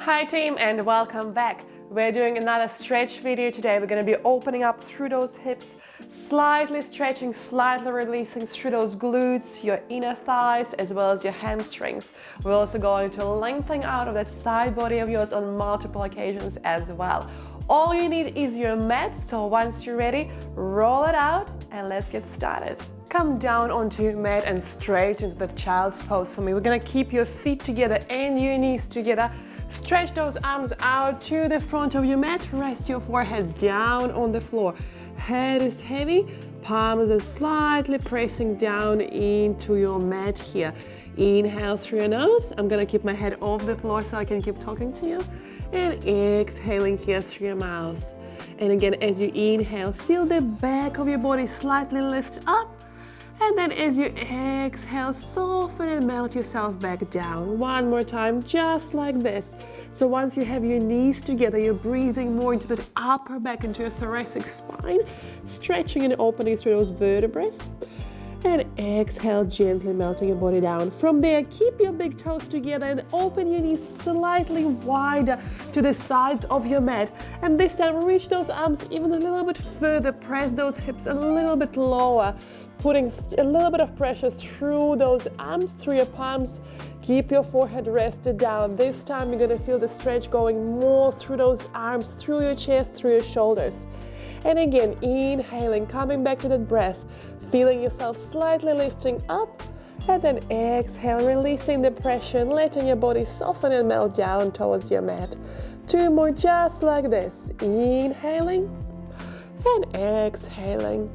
Hi team, and welcome back. We're doing another stretch video today. We're going to be opening up through those hips, slightly stretching, slightly releasing through those glutes, your inner thighs, as well as your hamstrings. We're also going to lengthen out of that side body of yours on multiple occasions as well. All you need is your mat, so once you're ready, roll it out and let's get started. Come down onto your mat and straight into the child's pose for me. We're going to keep your feet together and your knees together. Stretch those arms out to the front of your mat. Rest your forehead down on the floor. Head is heavy. Palms are slightly pressing down into your mat here. Inhale through your nose. I'm going to keep my head off the floor so I can keep talking to you. And exhaling here through your mouth. And again, as you inhale, feel the back of your body slightly lift up. And then as you exhale, soften and melt yourself back down. One more time, just like this. So once you have your knees together, you're breathing more into the upper back, into your thoracic spine, stretching and opening through those vertebrae. And exhale, gently melting your body down. From there, keep your big toes together and open your knees slightly wider to the sides of your mat. And this time, reach those arms even a little bit further. Press those hips a little bit lower, putting a little bit of pressure through those arms, through your palms. Keep your forehead rested down. This time, you're going to feel the stretch going more through those arms, through your chest, through your shoulders. And again, inhaling, coming back to that breath. Feeling yourself slightly lifting up, and then exhale, releasing the pressure and letting your body soften and melt down towards your mat. Two more just like this. Inhaling and exhaling.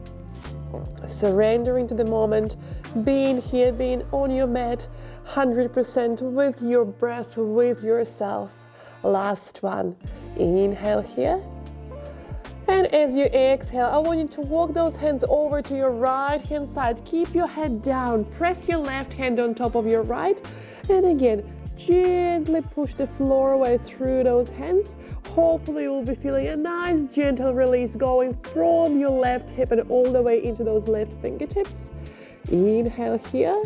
Surrendering to the moment, being here, being on your mat, 100% with your breath, with yourself. Last one. Inhale here. And as you exhale, I want you to walk those hands over to your right hand side. Keep your head down. Press your left hand on top of your right. And again, gently push the floor away through those hands. Hopefully you'll be feeling a nice gentle release going from your left hip and all the way into those left fingertips. Inhale here.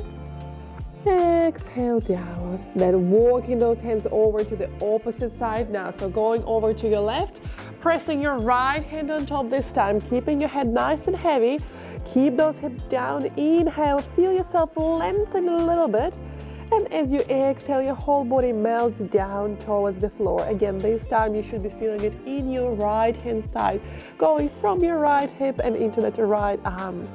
Exhale down. Then walking those hands over to the opposite side now. So going over to your left, pressing your right hand on top this time, keeping your head nice and heavy. Keep those hips down. Inhale, feel yourself lengthen a little bit. And as you exhale, your whole body melts down towards the floor. Again, this time you should be feeling it in your right hand side, going from your right hip and into that right arm.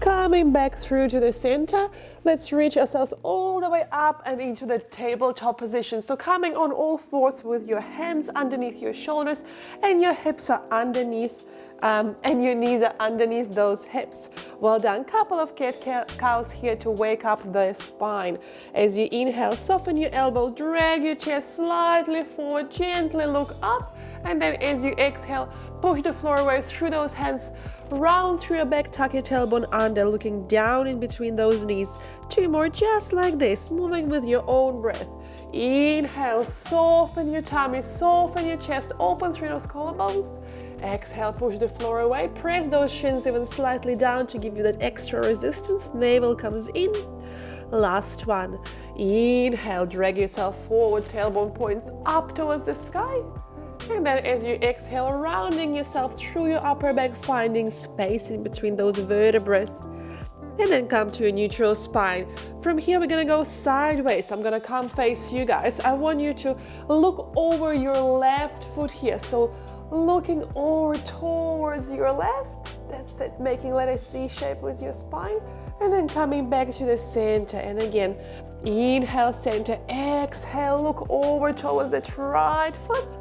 Coming back through to the center, let's reach ourselves all the way up and into the tabletop position. So coming on all fours with your hands underneath your shoulders and your hips are underneath and your knees are underneath those hips. Well done. Couple of cat-cows here to wake up the spine. As you inhale, soften your elbows, drag your chest slightly forward, gently look up. And then as you exhale, push the floor away through those hands, round through your back, tuck your tailbone under, looking down in between those knees. Two more just like this, moving with your own breath. Inhale, soften your tummy, soften your chest, open through those collarbones. Exhale, push the floor away, press those shins even slightly down to give you that extra resistance. Navel comes in. Last one. Inhale, drag yourself forward, tailbone points up towards the sky. And then as you exhale, rounding yourself through your upper back, finding space in between those vertebrae. And then come to a neutral spine. From here, we're gonna go sideways. I'm gonna come face you guys. I want you to look over your left foot here. So looking over towards your left. That's it, making letter C shape with your spine. And then coming back to the center. And again, inhale, center, exhale, look over towards that right foot.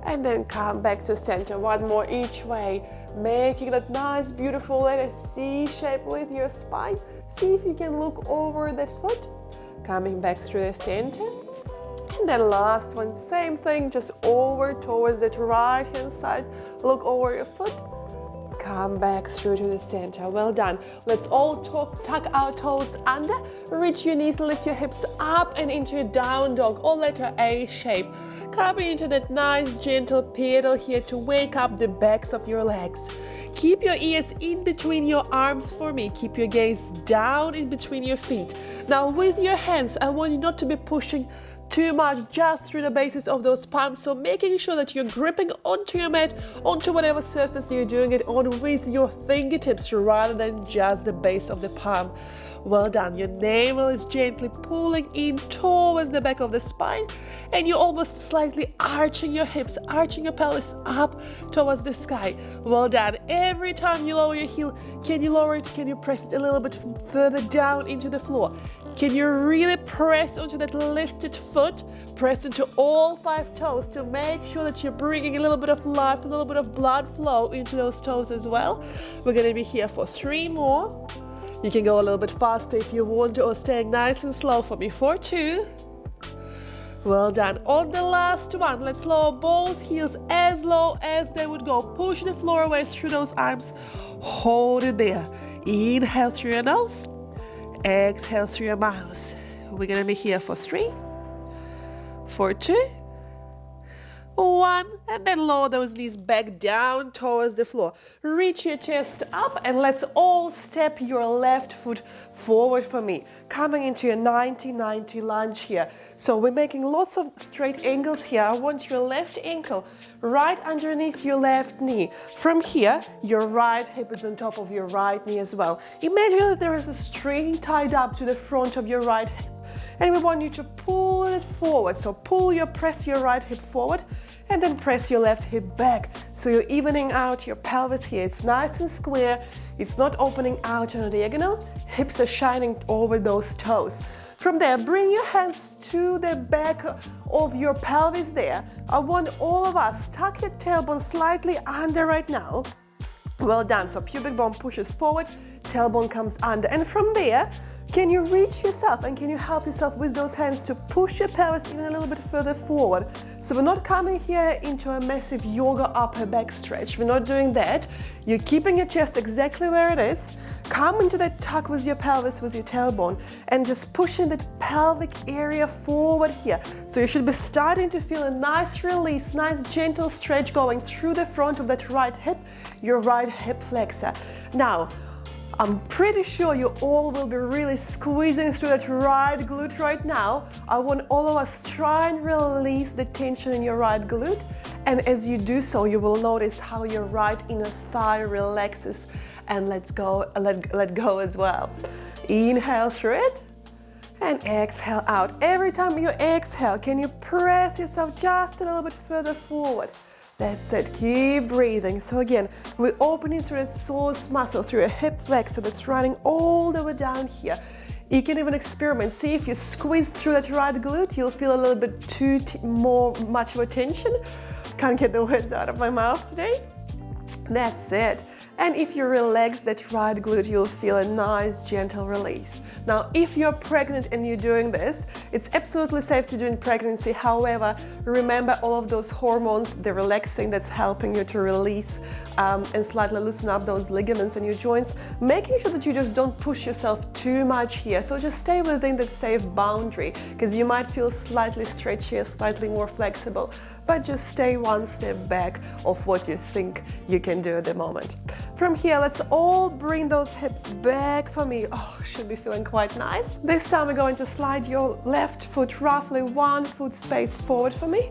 And then come back to center. One more each way, making that nice, beautiful letter C shape with your spine. See if you can look over that foot. Coming back through the center. And then last one, same thing, just over towards that right hand side. Look over your foot. Come back through to the center. Well done. Let's all tuck our toes under. Reach your knees, lift your hips up and into a down dog or letter A shape. Coming into that nice gentle pedal here to wake up the backs of your legs. Keep your ears in between your arms for me. Keep your gaze down in between your feet. Now with your hands, I want you not to be pushing too much just through the bases of those palms. So making sure that you're gripping onto your mat, onto whatever surface you're doing it on with your fingertips rather than just the base of the palm. Well done. Your navel is gently pulling in towards the back of the spine, and you're almost slightly arching your hips, arching your pelvis up towards the sky. Well done. Every time you lower your heel, can you lower it? Can you press it a little bit further down into the floor? Can you really press onto that lifted foot? Press into all 5 toes to make sure that you're bringing a little bit of life, a little bit of blood flow into those toes as well. We're going to be here for 3 more. You can go a little bit faster if you want to, or staying nice and slow for me. 4, 2. Well done. On the last one, let's lower both heels as low as they would go. Push the floor away through those arms. Hold it there. Inhale through your nose. Exhale through your mouth. We're going to be here for 3, 4, 2, 1, and then lower those knees back down towards the floor. Reach your chest up, and let's all step your left foot forward for me, coming into your 90-90 lunge here. So we're making lots of straight angles here. I want your left ankle right underneath your left knee. From here, your right hip is on top of your right knee as well. Imagine that there is a string tied up to the front of your right hip, and we want you to pull it forward. So press your right hip forward, and then press your left hip back. So you're evening out your pelvis here. It's nice and square. It's not opening out on a diagonal. Hips are shining over those toes. From there, bring your hands to the back of your pelvis there. I want all of us, tuck your tailbone slightly under right now. Well done. So pubic bone pushes forward, tailbone comes under. And from there, can you reach yourself and can you help yourself with those hands to push your pelvis even a little bit further forward? So we're not coming here into a massive yoga upper back stretch. We're not doing that. You're keeping your chest exactly where it is. Come into that tuck with your pelvis, with your tailbone, and just pushing that pelvic area forward here. So you should be starting to feel a nice release, nice gentle stretch going through the front of that right hip, your right hip flexor. Now, I'm pretty sure you all will be really squeezing through that right glute right now. I want all of us try and release the tension in your right glute. And as you do so, you will notice how your right inner thigh relaxes and let go as well. Inhale through it and exhale out. Every time you exhale, can you press yourself just a little bit further forward? That's it, keep breathing. So again, we're opening through that psoas muscle, through a hip flexor that's running all the way down here. You can even experiment. See if you squeeze through that right glute, you'll feel a little bit much more tension. Can't get the words out of my mouth today. That's it. And if you relax that right glute, you'll feel a nice, gentle release. Now, if you're pregnant and you're doing this, it's absolutely safe to do in pregnancy. However, remember all of those hormones, the relaxing that's helping you to release and slightly loosen up those ligaments in your joints, making sure that you just don't push yourself too much here. So just stay within that safe boundary, because you might feel slightly stretchier, slightly more flexible, but just stay one step back of what you think you can do at the moment. From here, let's all bring those hips back for me. Oh, should be feeling quite nice. This time we're going to slide your left foot roughly 1 foot space forward for me.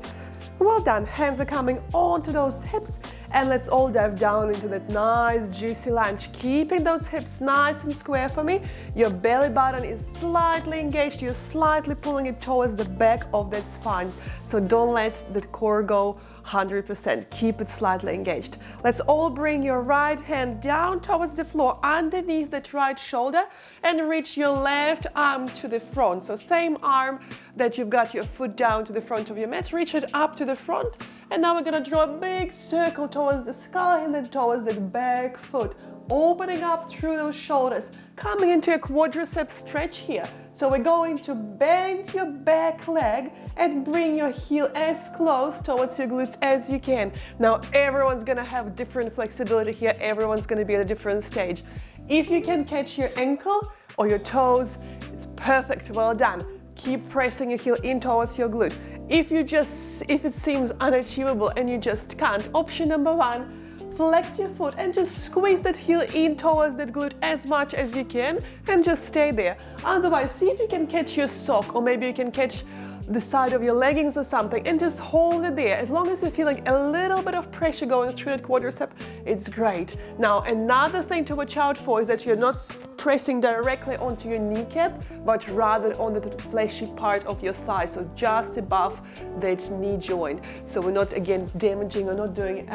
Well done. Hands are coming onto those hips, and let's all dive down into that nice juicy lunge, keeping those hips nice and square for me. Your belly button is slightly engaged. You're slightly pulling it towards the back of that spine. So don't let the core go 100%. Keep it slightly engaged. Let's all bring your right hand down towards the floor underneath that right shoulder and reach your left arm to the front. So same arm that you've got your foot down to the front of your mat, reach it up to the front. And now we're gonna draw a big circle towards the sky and then towards the back foot, opening up through those shoulders, coming into a quadricep stretch here. So we're going to bend your back leg and bring your heel as close towards your glutes as you can. Now everyone's gonna have different flexibility here. Everyone's gonna be at a different stage. If you can catch your ankle or your toes, it's perfect, well done. Keep pressing your heel in towards your glute. If it seems unachievable and you just can't, option number 1, flex your foot and just squeeze that heel in towards that glute as much as you can and just stay there. Otherwise, see if you can catch your sock, or maybe you can catch the side of your leggings or something, and just hold it there. As long as you're feeling a little bit of pressure going through that quadricep, it's great. Now, another thing to watch out for is that you're not pressing directly onto your kneecap, but rather on the fleshy part of your thigh, so just above that knee joint. So we're not, again, damaging or not doing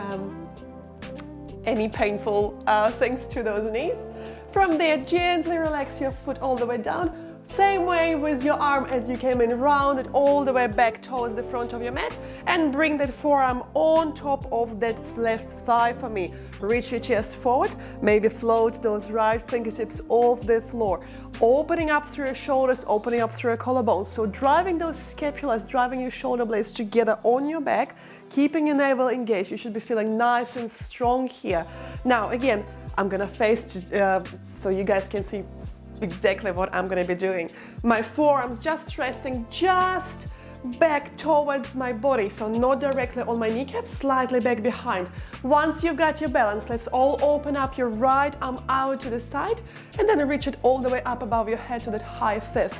any painful things to those knees. From there, gently relax your foot all the way down. Same way with your arm as you came in, round it all the way back towards the front of your mat, and bring that forearm on top of that left thigh for me. Reach your chest forward, maybe float those right fingertips off the floor. Opening up through your shoulders, opening up through your collarbones. So driving those scapulas, driving your shoulder blades together on your back, keeping your navel engaged. You should be feeling nice and strong here. Now, again, I'm gonna face so you guys can see exactly what I'm going to be doing. My forearms just resting just back towards my body, so not directly on my kneecap, slightly back behind. Once you've got your balance, let's all open up your right arm out to the side and then reach it all the way up above your head to that high fifth.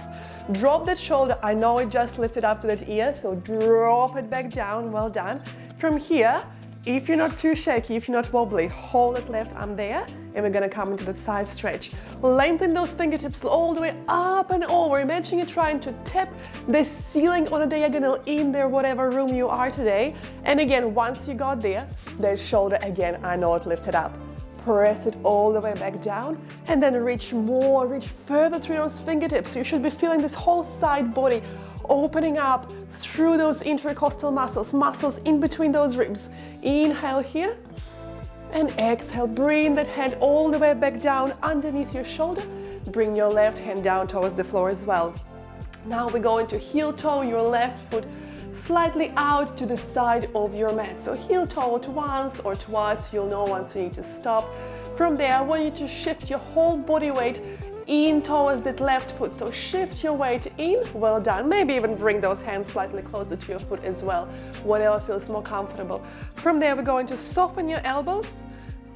Drop that shoulder. I know it just lifted up to that ear, so drop it back down. Well done. From here, if you're not too shaky, if you're not wobbly, hold that left arm there, and we're gonna come into that side stretch. Lengthen those fingertips all the way up and over. Imagine you're trying to tap the ceiling on a diagonal in there, whatever room you are today. And again, once you got there, that shoulder again, I know it lifted up. Press it all the way back down, and then reach further through those fingertips. You should be feeling this whole side body opening up through those intercostal muscles in between those ribs. Inhale here and exhale. Bring that hand all the way back down underneath your shoulder. Bring your left hand down towards the floor as well. Now we're going to heel toe your left foot slightly out to the side of your mat. So heel toe it once or twice. You'll know once you need to stop. From there, I want you to shift your whole body weight in towards that left foot. So shift your weight in. Well done. Maybe even bring those hands slightly closer to your foot as well, whatever feels more comfortable. From there, we're going to soften your elbows,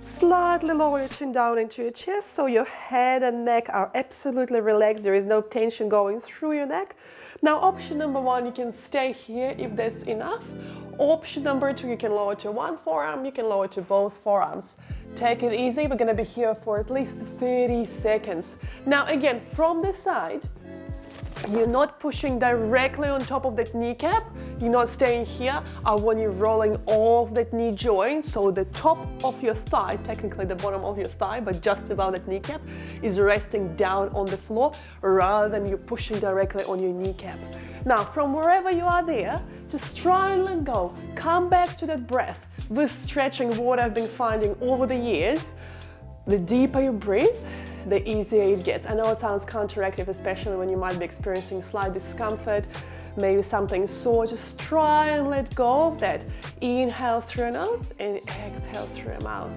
slightly lower your chin down into your chest so your head and neck are absolutely relaxed. There is no tension going through your neck. Now, option number one, you can stay here if that's enough. Option number two, you can lower to one forearm, you can lower to both forearms. Take it easy. We're gonna be here for at least 30 seconds. Now, again, from the side, you're not pushing directly on top of that kneecap. You're not staying here. I want you rolling off that knee joint. So the top of your thigh, technically the bottom of your thigh, but just above that kneecap, is resting down on the floor rather than you pushing directly on your kneecap. Now, from wherever you are there, just try and let go. Come back to that breath. With stretching, what I've been finding over the years, the deeper you breathe, the easier it gets. I know it sounds counteractive, especially when you might be experiencing slight discomfort, maybe something sore. Just try and let go of that. Inhale through your nose and exhale through your mouth.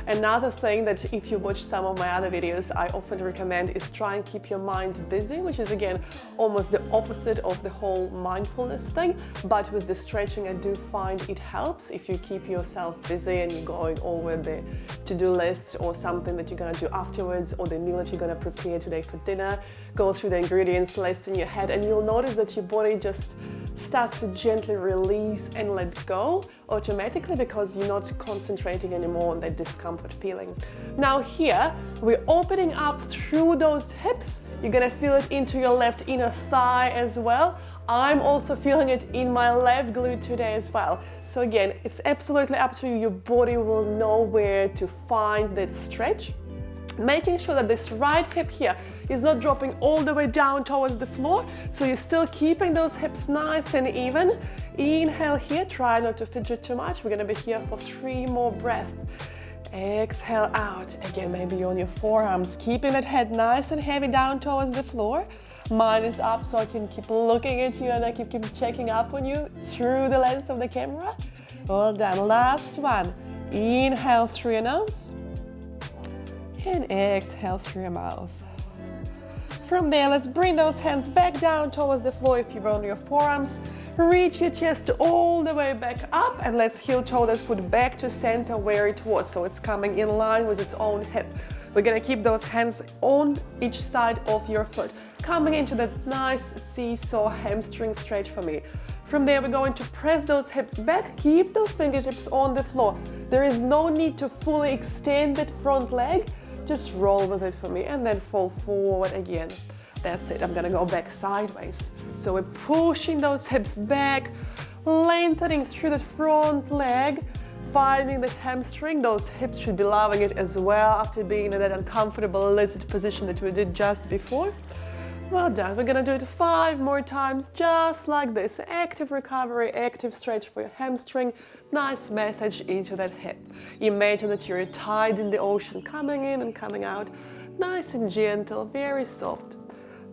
Another thing that if you watch some of my other videos, I often recommend is try and keep your mind busy, which is again almost the opposite of the whole mindfulness thing. But with the stretching, I do find it helps if you keep yourself busy and you're going over the to-do list or something that you're gonna do afterwards, or the meal that you're gonna prepare today for dinner. Go through the ingredients list in your head and you'll notice that your body just starts to gently release and let go automatically because you're not concentrating anymore on that discomfort feeling. Now here, we're opening up through those hips. You're gonna feel it into your left inner thigh as well. I'm also feeling it in my left glute today as well. So again, it's absolutely up to you. Your body will know where to find that stretch. Making sure that this right hip here is not dropping all the way down towards the floor. So you're still keeping those hips nice and even. Inhale here, try not to fidget too much. We're gonna be here for 3 more breaths. Exhale out. Again, maybe on your forearms, keeping that head nice and heavy down towards the floor. Mine is up so I can keep looking at you and I keep checking up on you through the lens of the camera. Well done. Last one. Inhale through your nose. And exhale through your mouth. From there, let's bring those hands back down towards the floor if you're on your forearms. Reach your chest all the way back up and let's heel toe that foot back to center where it was. So it's coming in line with its own hip. We're gonna keep those hands on each side of your foot, coming into that nice seesaw hamstring stretch for me. From there, we're going to press those hips back, keep those fingertips on the floor. There is no need to fully extend that front leg, just roll with it for me and then fall forward again. That's it, I'm gonna go back sideways. So we're pushing those hips back, lengthening through the front leg, finding the hamstring. Those hips should be loving it as well after being in that uncomfortable lizard position that we did just before. Well done. We're gonna do it 5 more times, just like this. Active recovery, active stretch for your hamstring. Nice massage into that hip. Imagine that you're a tide in the ocean, coming in and coming out. Nice and gentle, very soft.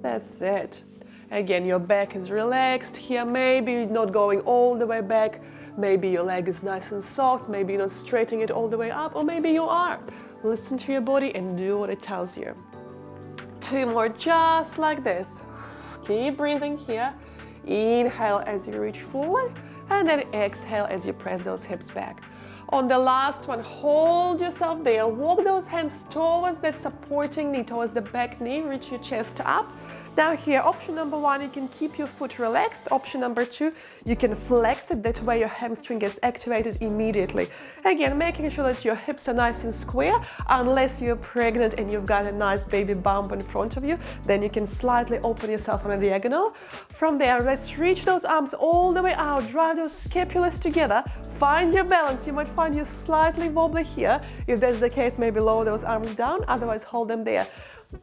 That's it. Again, your back is relaxed here. Maybe you're not going all the way back. Maybe your leg is nice and soft. Maybe you're not straightening it all the way up, or maybe you are. Listen to your body and do what it tells you. 2 more, just like this. Keep breathing here. Inhale as you reach forward, and then exhale as you press those hips back. On the last one, hold yourself there. Walk those hands towards that supporting knee, towards the back knee. Reach your chest up. Now here, option number 1, you can keep your foot relaxed. Option number 2, you can flex it. That way your hamstring gets activated immediately. Again, making sure that your hips are nice and square. Unless you're pregnant and you've got a nice baby bump in front of you, then you can slightly open yourself on a diagonal. From there, let's reach those arms all the way out. Drive those scapulas together. Find your balance. You might find you slightly wobbly here. If that's the case, maybe lower those arms down. Otherwise, hold them there.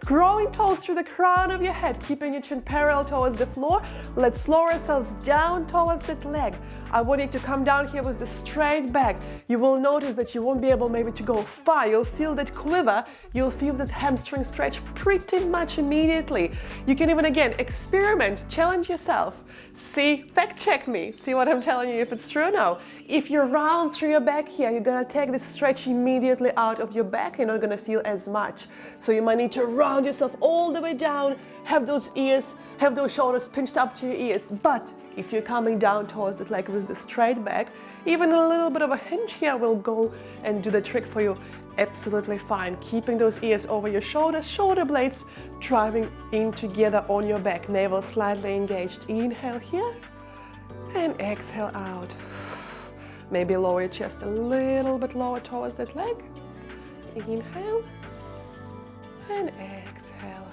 Growing toes through the crown of your head, keeping your chin parallel towards the floor. Let's lower ourselves down towards that leg. I want you to come down here with the straight back. You will notice that you won't be able maybe to go far. You'll feel that quiver. You'll feel that hamstring stretch pretty much immediately. You can even, again, experiment, challenge yourself. See, fact check me. See what I'm telling you, if it's true or no. If you round through your back here, you're gonna take this stretch immediately out of your back. You're not gonna feel as much. So you might need to round yourself all the way down, have those ears, have those shoulders pinched up to your ears. But if you're coming down towards it like with the straight back, even a little bit of a hinge here will go and do the trick for you. Absolutely fine. Keeping those ears over your shoulders, shoulder blades driving in together on your back, navel slightly engaged. Inhale here and exhale out. Maybe lower your chest a little bit lower towards that leg. Inhale and exhale.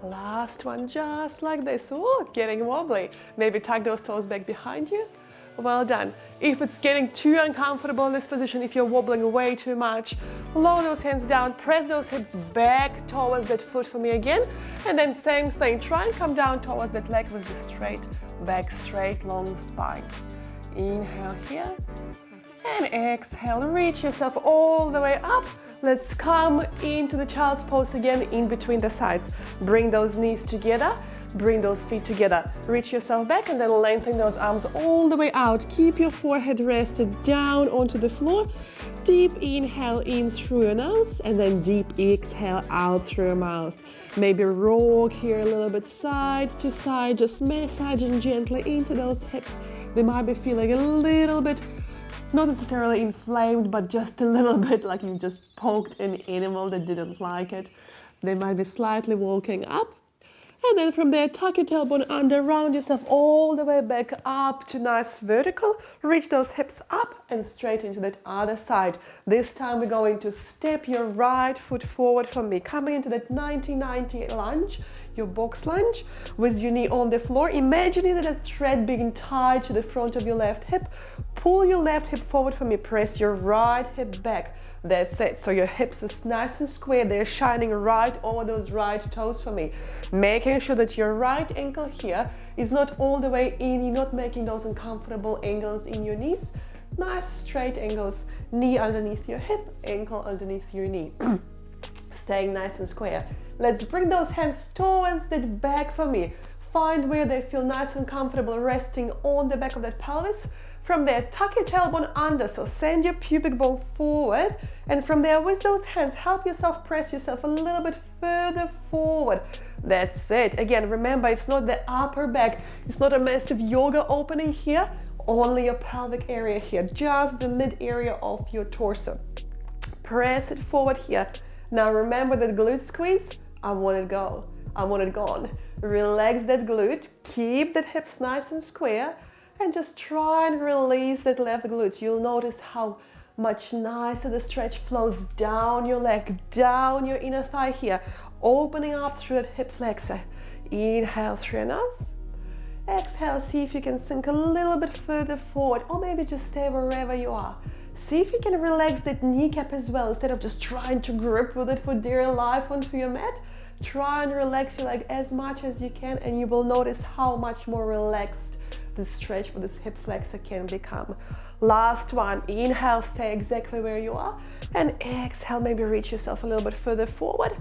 Last one, just like this. Ooh, getting wobbly. Maybe tuck those toes back behind you. Well done. If it's getting too uncomfortable in this position, if you're wobbling way too much, lower those hands down, press those hips back towards that foot for me again, and then same thing, try and come down towards that leg with the straight back, straight long spine. Inhale here, and exhale, reach yourself all the way up. Let's come into the child's pose again in between the sides. Bring those knees together. Bring those feet together. Reach yourself back and then lengthen those arms all the way out. Keep your forehead rested down onto the floor. Deep inhale in through your nose and then deep exhale out through your mouth. Maybe rock here a little bit side to side, just massaging gently into those hips. They might be feeling a little bit, not necessarily inflamed, but just a little bit like you just poked an animal that didn't like it. They might be slightly walking up. And then from there, tuck your tailbone under, round yourself all the way back up to nice vertical. Reach those hips up and straight into that other side. This time we're going to step your right foot forward from me, coming into that 90-90 lunge, your box lunge, with your knee on the floor. Imagining that a thread being tied to the front of your left hip. Pull your left hip forward from me, press your right hip back. That's it. So your hips are nice and square. They're shining right over those right toes for me. Making sure that your right ankle here is not all the way in. You're not making those uncomfortable angles in your knees. Nice straight angles. Knee underneath your hip, ankle underneath your knee. Staying nice and square. Let's bring those hands towards the back for me. Find where they feel nice and comfortable, resting on the back of that pelvis. From there, tuck your tailbone under, so send your pubic bone forward. And from there, with those hands, help yourself press yourself a little bit further forward. That's it. Again, remember, it's not the upper back. It's not a massive yoga opening here. Only your pelvic area here, just the mid area of your torso. Press it forward here. Now remember that glute squeeze? I want it go. I want it gone. Relax that glute, keep that hips nice and square, and just try and release that left glute. You'll notice how much nicer the stretch flows down your leg, down your inner thigh here, opening up through that hip flexor. Inhale through your nose. Exhale, see if you can sink a little bit further forward, or maybe just stay wherever you are. See if you can relax that kneecap as well, instead of just trying to grip with it for dear life onto your mat. Try and relax your leg as much as you can, and you will notice how much more relaxed the stretch for this hip flexor can become. Last one, inhale, stay exactly where you are, and exhale, maybe reach yourself a little bit further forward,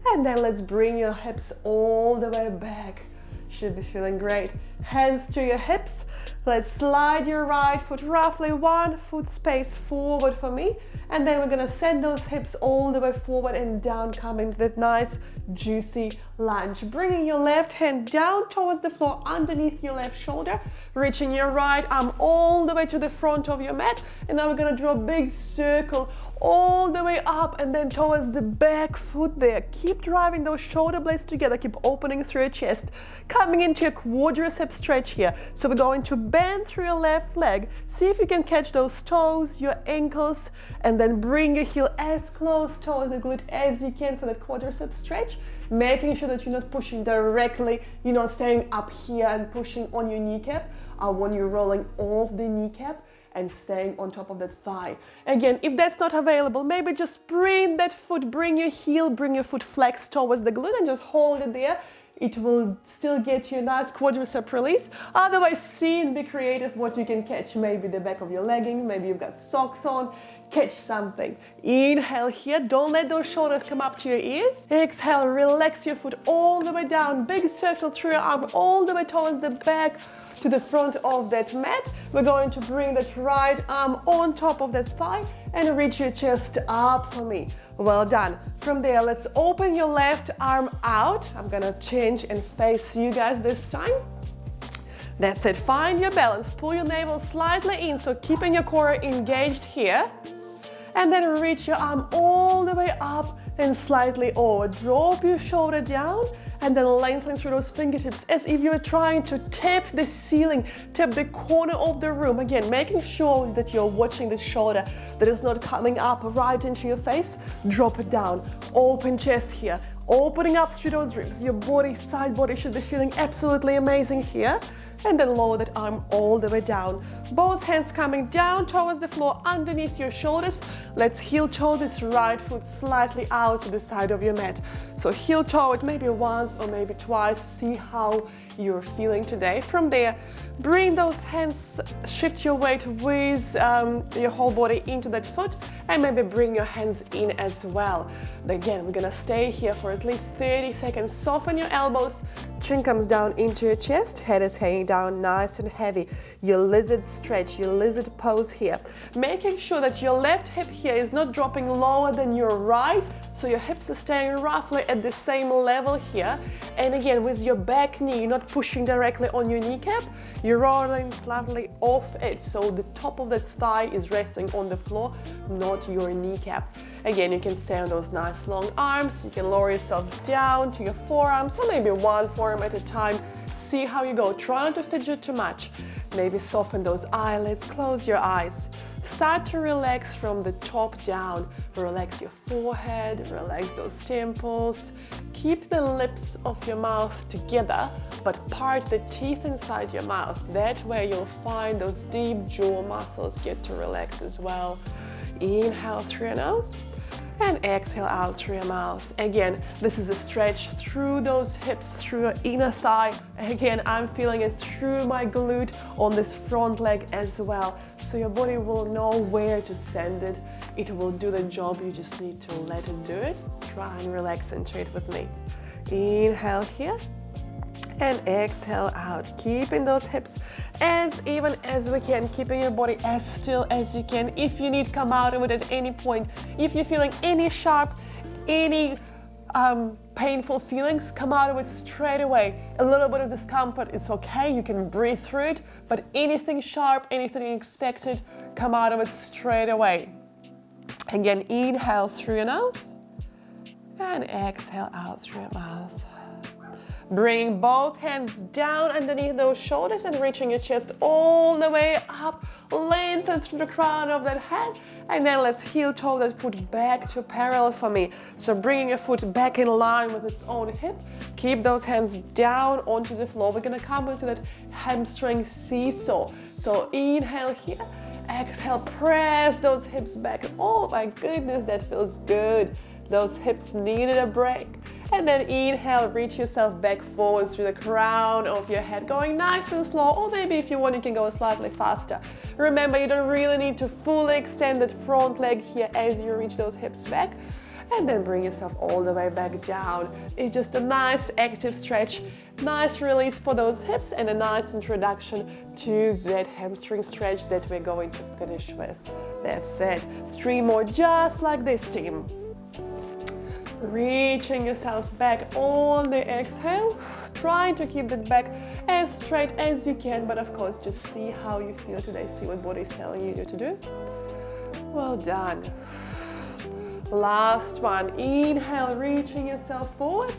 and then let's bring your hips all the way back. Should be feeling great. Hands to your hips. Let's slide your right foot roughly 1 foot space forward for me, and then we're gonna send those hips all the way forward and down, coming to that nice juicy lunge. Bringing your left hand down towards the floor underneath your left shoulder, reaching your right arm all the way to the front of your mat, and now we're gonna draw a big circle all the way up and then towards the back foot there. Keep driving those shoulder blades together, keep opening through your chest, coming into a quadricep stretch here. So we're going to bend through your left leg, see if you can catch those toes, your ankles, and then bring your heel as close towards the glute as you can for the quadricep stretch, making sure that you're not pushing directly, you're not staying up here and pushing on your kneecap. I want you rolling off the kneecap and staying on top of that thigh. Again, if that's not available, maybe just bring that foot, bring your heel, bring your foot flex towards the glute and just hold it there. It will still get you a nice quadricep release. Otherwise, see and be creative what you can catch. Maybe the back of your legging, maybe you've got socks on. Catch something. Inhale here, don't let those shoulders come up to your ears. Exhale, relax your foot all the way down. Big circle through your arm all the way towards the back, to the front of that mat. We're going to bring that right arm on top of that thigh and reach your chest up for me. Well done. From there, let's open your left arm out. I'm gonna change and face you guys this time. That's it. Find your balance. Pull your navel slightly in, so keeping your core engaged here. And then reach your arm all the way up and slightly over. Drop your shoulder down and then lengthen through those fingertips as if you're trying to tap the ceiling, tap the corner of the room. Again, making sure that you're watching the shoulder, that it's not coming up right into your face. Drop it down. Open chest here. Opening up through those ribs. Your body, side body should be feeling absolutely amazing here. And then lower that arm all the way down. Both hands coming down towards the floor underneath your shoulders. Let's heel toe this right foot slightly out to the side of your mat. So heel toe it maybe once or maybe twice. See how you're feeling today. From there, bring those hands, shift your weight with your whole body into that foot, and maybe bring your hands in as well. Again, we're gonna stay here for at least 30 seconds. Soften your elbows, chin comes down into your chest, head is hanging down nice and heavy. Your lizard stretch, your lizard pose here. Making sure that your left hip here is not dropping lower than your right, so your hips are staying roughly at the same level here. And again, with your back knee, not pushing directly on your kneecap, you're rolling slightly off it, so the top of the thigh is resting on the floor, not your kneecap. Again, you can stay on those nice long arms. You can lower yourself down to your forearms, so maybe one forearm at a time. See how you go. Try not to fidget too much. Maybe soften those eyelids, close your eyes. Start to relax from the top down. Relax your forehead, relax those temples. Keep the lips of your mouth together, but part the teeth inside your mouth. That way you'll find those deep jaw muscles get to relax as well. Inhale through your nose and exhale out through your mouth. Again, this is a stretch through those hips, through your inner thigh. Again, I'm feeling it through my glute on this front leg as well. So your body will know where to send it. It will do the job. You just need to let it do it. Try and relax into it with me. Inhale here and exhale out. Keeping those hips as even as we can, keeping your body as still as you can. If you need, come out of it at any point. If you're feeling any sharp, any painful feelings, come out of it straight away. A little bit of discomfort is okay, you can breathe through it, but anything sharp, anything unexpected, come out of it straight away. Again, inhale through your nose And exhale out through your mouth. Bring both hands down underneath those shoulders and reaching your chest all the way up. Lengthen through the crown of that head. And then let's heel toe that foot back to parallel for me. So bringing your foot back in line with its own hip. Keep those hands down onto the floor. We're going to come into that hamstring seesaw. So inhale here. Exhale, press those hips back. Oh my goodness, that feels good. Those hips needed a break. And then inhale, reach yourself back forward through the crown of your head, going nice and slow, or maybe if you want, you can go slightly faster. Remember, you don't really need to fully extend that front leg here as you reach those hips back. And then bring yourself all the way back down. It's just a nice active stretch, nice release for those hips, and a nice introduction to that hamstring stretch that we're going to finish with. That's it. 3 more just like this, team. Reaching yourselves back on the exhale, trying to keep the back as straight as you can, but of course just see how you feel today, see what body is telling you to do. Well done. Last one. Inhale, reaching yourself forward,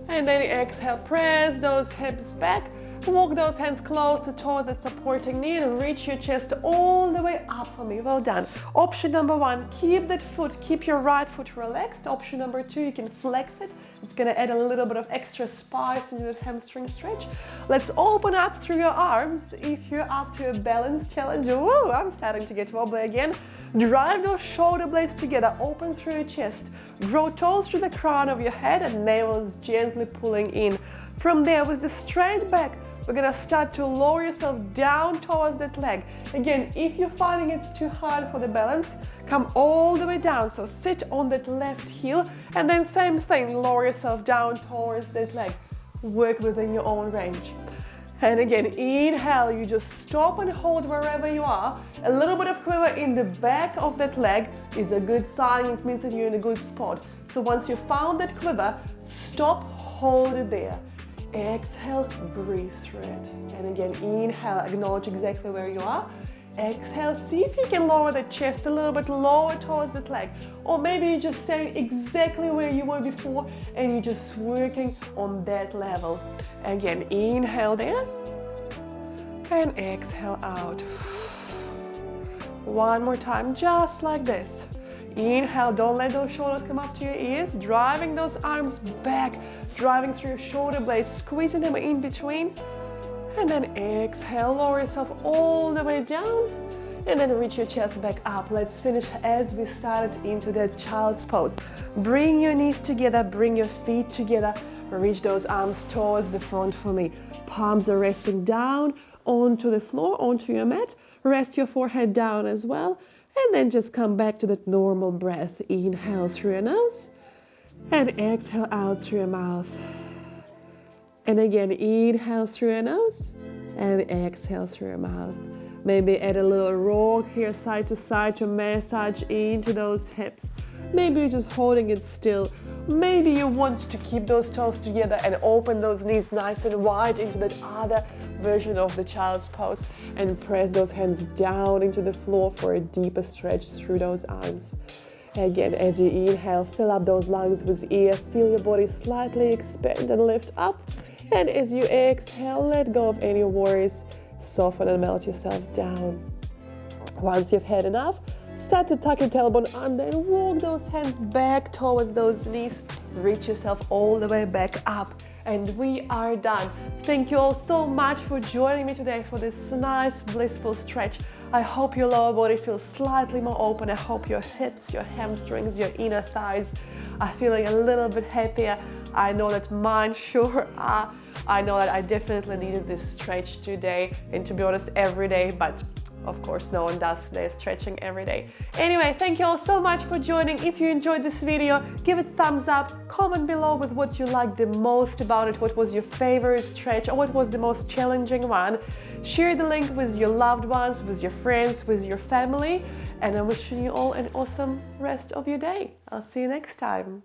and then exhale, press those hips back. Walk those hands closer towards that supporting knee and reach your chest all the way up for me. Well done. Option number 1, keep that foot, keep your right foot relaxed. Option number 2, you can flex it. It's going to add a little bit of extra spice into that hamstring stretch. Let's open up through your arms. If you're up to a balance challenge, woo, I'm starting to get wobbly again. Drive those shoulder blades together, open through your chest. Grow tall through the crown of your head and nails gently pulling in. From there, with the straight back, we're gonna start to lower yourself down towards that leg. Again, if you're finding it's too hard for the balance, come all the way down. So sit on that left heel, and then same thing, lower yourself down towards that leg. Work within your own range. And again, inhale, you just stop and hold wherever you are. A little bit of quiver in the back of that leg is a good sign. It means that you're in a good spot. So once you found that quiver, stop, hold it there. Exhale, breathe through it. And again, inhale, acknowledge exactly where you are. Exhale, see if you can lower the chest a little bit lower towards that leg. Or maybe you're just staying exactly where you were before and you're just working on that level. Again, inhale there and exhale out. One more time, just like this. Inhale, don't let those shoulders come up to your ears, driving those arms back, driving through your shoulder blades, squeezing them in between. And then exhale, lower yourself all the way down, and then reach your chest back up. Let's finish as we started into that child's pose. Bring your knees together, bring your feet together, reach those arms towards the front for me. Palms are resting down onto the floor, onto your mat. Rest your forehead down as well. And then just come back to that normal breath. Inhale through your nose and exhale out through your mouth. And again, inhale through your nose and exhale through your mouth. Maybe add a little rock here side to side to massage into those hips. Maybe you're just holding it still. Maybe you want to keep those toes together and open those knees nice and wide into that other version of the child's pose, and press those hands down into the floor for a deeper stretch through those arms. Again, as you inhale, fill up those lungs with air. Feel your body slightly expand and lift up. And as you exhale, let go of any worries. Soften and melt yourself down. Once you've had enough, start to tuck your tailbone under and walk those hands back towards those knees. Reach yourself all the way back up. And we are done. Thank you all so much for joining me today for this nice, blissful stretch. I hope your lower body feels slightly more open. I hope your hips, your hamstrings, your inner thighs are feeling a little bit happier. I know that mine sure are. I know that I definitely needed this stretch today, and to be honest, every day, but of course, no one does today stretching every day. Anyway, thank you all so much for joining. If you enjoyed this video, give it a thumbs up. Comment below with what you liked the most about it. What was your favorite stretch, or what was the most challenging one? Share the link with your loved ones, with your friends, with your family. And I'm wishing you all an awesome rest of your day. I'll see you next time.